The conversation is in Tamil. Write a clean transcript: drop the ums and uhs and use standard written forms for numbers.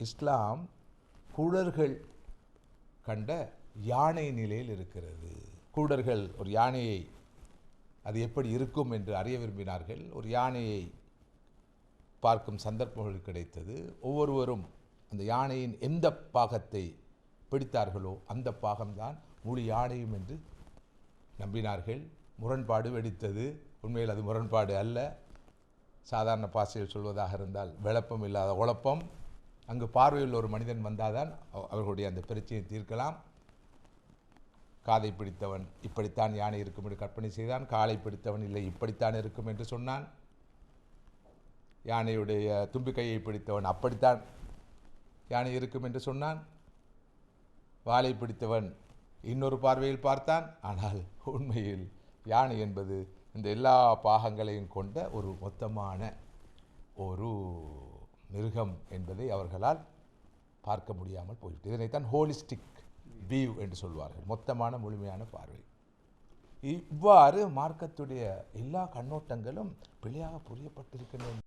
இஸ்லாம் கூடர்கள் கண்ட யானை நிலையில் இருக்கிறது. கூடர்கள் ஒரு யானையை அது எப்படி இருக்கும் என்று அறிய விரும்பினார்கள். ஒரு யானையை பார்க்கும் சந்தர்ப்பங்கள் கிடைத்தது. ஒவ்வொருவரும் அந்த யானையின் எந்த பாகத்தை பிடித்தார்களோ அந்த பாகம்தான் முழு யானையும் என்று நம்பினார்கள். முரண்பாடு வெடித்தது. உண்மையில் அது முரண்பாடு அல்ல. சாதாரண பாஷையில் சொல்வதாக இருந்தால் விளப்பம் இல்லாத குழப்பம். அங்கு பார்வையில் ஒரு மனிதன் வந்தால்தான் அவர்களுடைய அந்த பிரச்சனையை தீர்க்கலாம். காதை பிடித்தவன் இப்படித்தான் யானை இருக்கும் என்று கற்பனை செய்தான். காலை பிடித்தவன் இல்லை இப்படித்தான் இருக்கும் என்று சொன்னான். யானையுடைய தும்பிக்கையை பிடித்தவன் அப்படித்தான் யானை இருக்கும் என்று சொன்னான். வாலை பிடித்தவன் இன்னொரு பார்வையில் பார்த்தான். ஆனால் உண்மையில் யானை என்பது இந்த எல்லா பாகங்களையும் கொண்ட ஒரு மொத்தமான ஒரு மிருகம் என்பதை அவர்களால் பார்க்க முடியாமல் போய்விட்டு, இதனைத்தான் ஹோலிஸ்டிக் வியூ என்று சொல்வார்கள், மொத்தமான முழுமையான பார்வை. இவ்வாறு மார்க்கத்துடைய எல்லா கண்ணோட்டங்களும் பிழையாக புரியப்பட்டிருக்கின்றன.